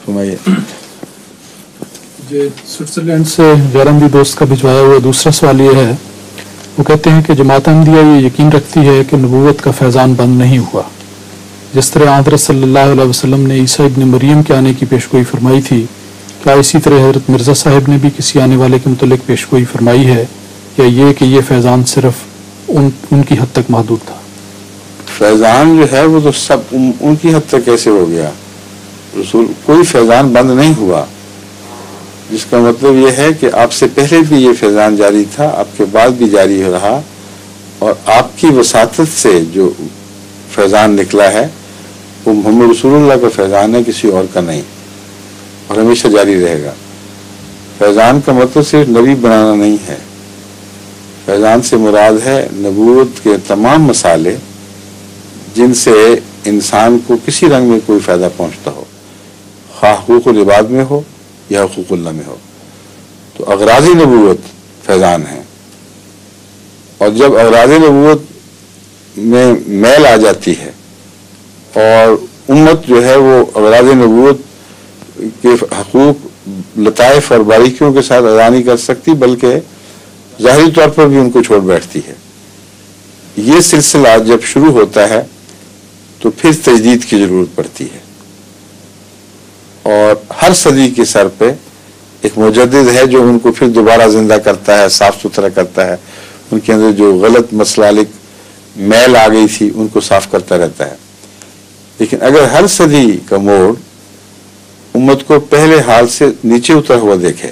فرمائیے. جی سوئٹزرلینڈ سے غیرمدی دوست کا بھجوایا ہوا دوسرا سوال یہ ہے. وہ کہتے ہیں کہ جماعت احمدیہ یہ یقین رکھتی ہے کہ نبوت کا فیضان بند نہیں ہوا. جس طرح حضرت صلی اللہ علیہ وسلم نے عیسیٰ ابن مریم کے آنے کی پیشگوئی فرمائی تھی، کیا اسی طرح حضرت مرزا صاحب نے بھی کسی آنے والے کے متعلق پیشگوئی فرمائی ہے، یا یہ کہ یہ فیضان صرف ان کی حد تک محدود تھا؟ فیضان جو ہے وہ تو سب ان کی حد تک کیسے ہو گیا؟ رسول کوئی فیضان بند نہیں ہوا، جس کا مطلب یہ ہے کہ آپ سے پہلے بھی یہ فیضان جاری تھا، آپ کے بعد بھی جاری ہو رہا، اور آپ کی وساطت سے جو فیضان نکلا ہے وہ محمد رسول اللہ کا فیضان ہے، کسی اور کا نہیں، اور ہمیشہ جاری رہے گا. فیضان کا مطلب صرف نبی بنانا نہیں ہے، فیضان سے مراد ہے نبوت کے تمام مسالے جن سے انسان کو کسی رنگ میں کوئی فائدہ پہنچتا ہو، خواہ حقوق العباد میں ہو یا حقوق اللہ میں ہو. تو اغراض نبوت فیضان ہے، اور جب اغراض نبوت میں میل آ جاتی ہے اور امت جو ہے وہ اغراض نبوت کے حقوق لطائف اور باریکیوں کے ساتھ ادا نہیں کر سکتی، بلکہ ظاہری طور پر بھی ان کو چھوڑ بیٹھتی ہے. یہ سلسلہ جب شروع ہوتا ہے تو پھر تجدید کی ضرورت پڑتی ہے، اور ہر صدی کے سر پہ ایک مجدد ہے جو ان کو پھر دوبارہ زندہ کرتا ہے، صاف ستھرا کرتا ہے، ان کے اندر جو غلط مسالک میل آ گئی تھی ان کو صاف کرتا رہتا ہے. لیکن اگر ہر صدی کا موڑ امت کو پہلے حال سے نیچے اترا ہوا دیکھے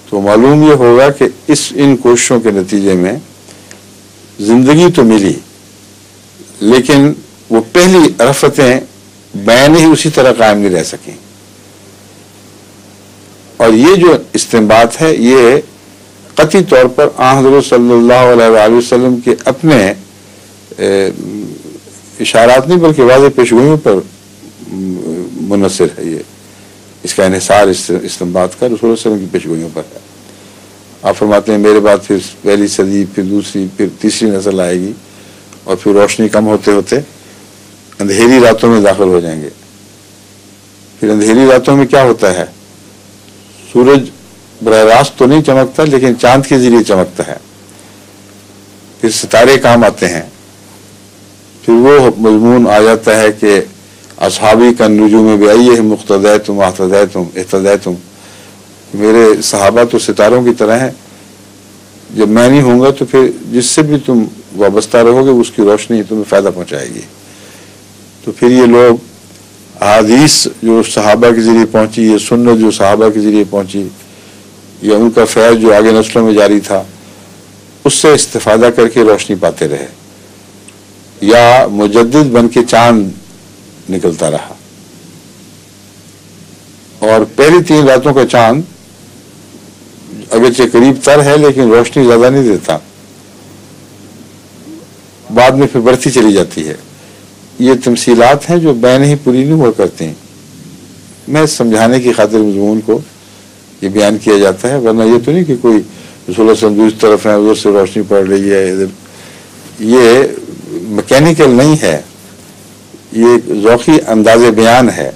تو معلوم یہ ہوگا کہ ان کوششوں کے نتیجے میں زندگی تو ملی، لیکن وہ پہلی رفتیں بین ہی اسی طرح قائم نہیں رہ سکیں. اور یہ جو استنباط ہے یہ قطعی طور پر آن حضرت صلی اللہ علیہ وسلم کے اپنے اشارات نہیں بلکہ واضح پیشگوئیوں پر منحصر ہے. یہ اس کا انحصار استنباط کا رسول اللہ صلی اللہ علیہ وسلم کی پیشگوئیوں پر ہے. آپ فرماتے ہیں میرے بعد پھر پہلی صدی، پھر دوسری، پھر تیسری نسل آئے گی، اور پھر روشنی کم ہوتے ہوتے اندھیری راتوں میں داخل ہو جائیں گے. پھر اندھیری راتوں میں کیا ہوتا ہے؟ سورج براہ راست تو نہیں چمکتا، لیکن چاند کے ذریعے چمکتا ہے. پھر ستارے کام آتے ہیں. پھر وہ مضمون آ جاتا ہے کہ اصحابی کا نجوم بعیہم مقتدیتم اہتدیتم، میرے صحابہ تو ستاروں کی طرح ہیں، جب میں نہیں ہوں گا تو پھر جس سے بھی تم وابستہ رہو گے اس کی روشنی تمہیں فائدہ پہنچائے گی. تو پھر یہ لوگ احادیث جو صحابہ کے ذریعے پہنچی، یہ سنت جو صحابہ کے ذریعے پہنچی، یا ان کا فیض جو آگے نسلوں میں جاری تھا، اس سے استفادہ کر کے روشنی پاتے رہے، یا مجدد بن کے چاند نکلتا رہا. اور پہلی 3 راتوں کا چاند اگرچہ قریب تر ہے لیکن روشنی زیادہ نہیں دیتا، بعد میں پھر بڑھتی چلی جاتی ہے. یہ تمثیلات ہیں جو بین ہی پوری نہیں ہوا کرتی ہیں. میں سمجھانے کی خاطر مضمون کو یہ بیان کیا جاتا ہے، ورنہ یہ تو نہیں کہ کوئی رسول اللہ صلی اللہ علیہ وسلم اس طرف ہے ادھر سے روشنی پڑ رہی ہے ادھر. یہ میکینیکل نہیں ہے، یہ ذوقی انداز بیان ہے،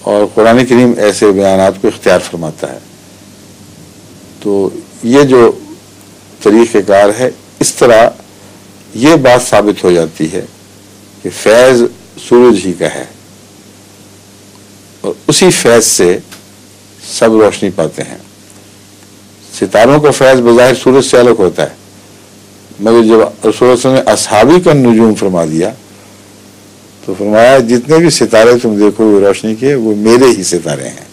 اور قرآن کریم ایسے بیانات کو اختیار فرماتا ہے. تو یہ جو طریقہ کار ہے، اس طرح یہ بات ثابت ہو جاتی ہے کہ فیض سورج ہی کا ہے، اور اسی فیض سے سب روشنی پاتے ہیں. ستاروں کا فیض بظاہر سورج سے الگ ہوتا ہے، مگر جب رسول اللہ صلی اللہ علیہ وسلم نے اصحابی کا نجوم فرما دیا تو فرمایا جتنے بھی ستارے تم دیکھو وہ روشنی کے، وہ میرے ہی ستارے ہیں،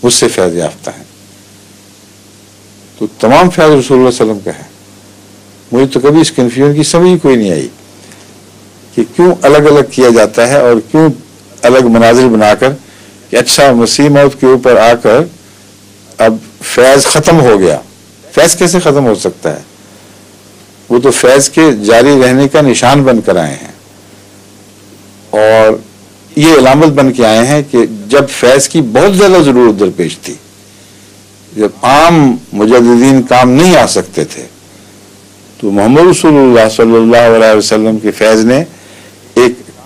مجھ سے فیض یافتہ ہیں. تو تمام فیض رسول اللہ صلی اللہ علیہ وسلم کا ہے. مجھے تو کبھی اس کنفیوژن کی سمجھ کوئی نہیں آئی کہ کیوں الگ الگ کیا جاتا ہے، اور کیوں الگ مناظر بنا کر کہ اچھا مسیح موت کے اوپر آ کر اب فیض ختم ہو گیا. فیض کیسے ختم ہو سکتا ہے؟ وہ تو فیض کے جاری رہنے کا نشان بن کر آئے ہیں، اور یہ علامت بن کے آئے ہیں کہ جب فیض کی بہت زیادہ ضرورت درپیش تھی، جب عام مجددین کام نہیں آ سکتے تھے، تو محمد رسول اللہ صلی اللہ علیہ وسلم کے فیض نے ایک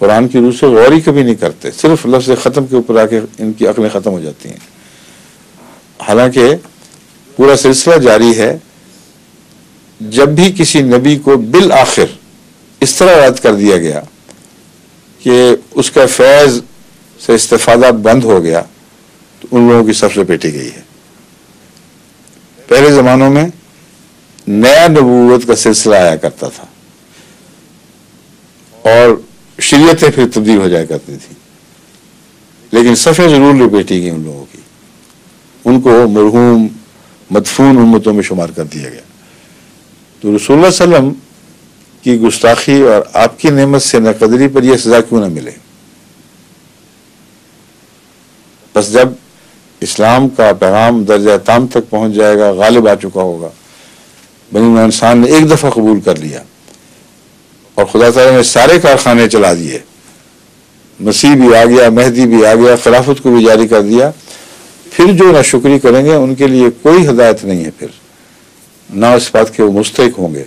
قرآن کی روح سے غور ہی کبھی نہیں کرتے، صرف لفظ ختم کے اوپر آ کے ان کی عقلیں ختم ہو جاتی ہیں، حالانکہ پورا سلسلہ جاری ہے۔ جب بھی کسی نبی کو بالآخر اس طرح یاد کر دیا گیا کہ اس کا فیض سے استفادہ بند ہو گیا تو ان لوگوں کی صف لپیٹی گئی ہے۔ پہلے زمانوں میں نیا نبوت کا سلسلہ آیا کرتا تھا اور شریعتیں پھر تبدیل ہو جایا کرتی تھیں، لیکن صفیں ضرور لپیٹی گئی ان لوگوں کی، ان کو مرحوم مدفون امتوں میں شمار کر دیا گیا۔ تو رسول اللہ صلی اللہ علیہ وسلم کی گستاخی اور آپ کی نعمت سے ناقدری پر یہ سزا کیوں نہ ملے؟ بس جب اسلام کا پیغام درجہ تام تک پہنچ جائے گا، غالب آ چکا ہوگا، بنی نوع انسان نے ایک دفعہ قبول کر لیا اور خدا تعالیٰ نے سارے کارخانے چلا دیے، مسیح بھی آ گیا، مہدی بھی آ گیا، خلافت کو بھی جاری کر دیا، پھر جو ناشکری کریں گے ان کے لیے کوئی ہدایت نہیں ہے، پھر نہ اس بات کے وہ مستحق ہوں گے،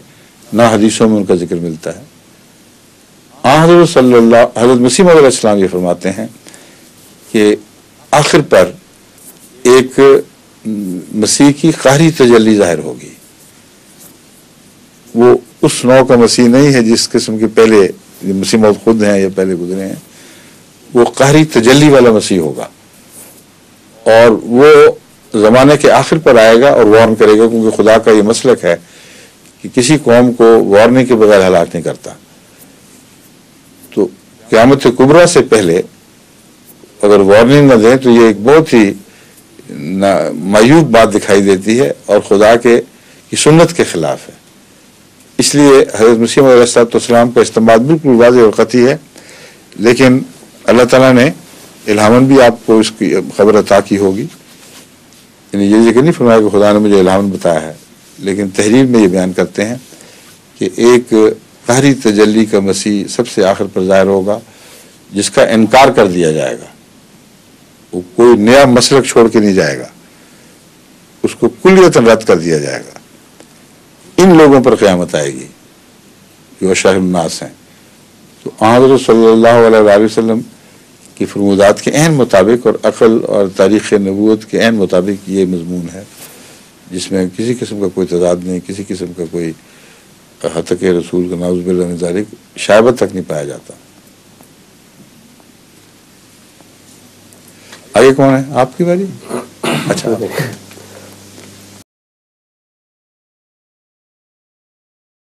نہ حدیثوں میں ان کا ذکر ملتا ہے۔ حضرت مسیح موعود علیہ السلام یہ فرماتے ہیں کہ آخر پر ایک مسیح کی قہری تجلی ظاہر ہوگی، وہ اس نوع کا مسیح نہیں ہے جس قسم کے پہلے مسیح موعود خود ہیں یا پہلے گزرے ہیں، وہ قہری تجلی والا مسیح ہوگا، اور وہ زمانے کے آخر پر آئے گا اور وارن کرے گا، کیونکہ خدا کا یہ مسلک ہے کہ کسی قوم کو وارننگ کے بغیر ہلاک نہیں کرتا۔ تو قیامت کبریٰ سے پہلے اگر وارننگ نہ دیں تو یہ ایک بہت ہی معیوب بات دکھائی دیتی ہے اور خدا کی سنت کے خلاف ہے۔ اس لیے حضرت مسیح موعود علیہ السلام کا استعمال بالکل واضح اور قطعی ہے، لیکن اللہ تعالیٰ نے الہاماً بھی آپ کو اس کی خبر عطا کی ہوگی، یعنی یہ ذکر نہیں فرمایا کہ خدا نے مجھے الہاماً بتایا ہے، لیکن تحریر میں یہ بیان کرتے ہیں کہ ایک قہری تجلی کا مسیح سب سے آخر پر ظاہر ہوگا جس کا انکار کر دیا جائے گا، وہ کوئی نیا مسلک چھوڑ کے نہیں جائے گا، اس کو کلیتاً رد کر دیا جائے گا۔ ان لوگوں پر قیامت آئے گی جو اشرار الناس ہیں۔ تو حضرت صلی اللہ علیہ وآلہ وسلم کی فرمودات کے عین مطابق اور عقل اور تاریخ نبوت کے عین مطابق یہ مضمون ہے، جس میں کسی قسم کا کوئی تضاد نہیں، کسی قسم کا کوئی حتق رسول کا نعوذ باللہ من ذالک شائبہ تک نہیں پایا جاتا۔ آگے کون ہے؟ آپ کی باری؟ اچھا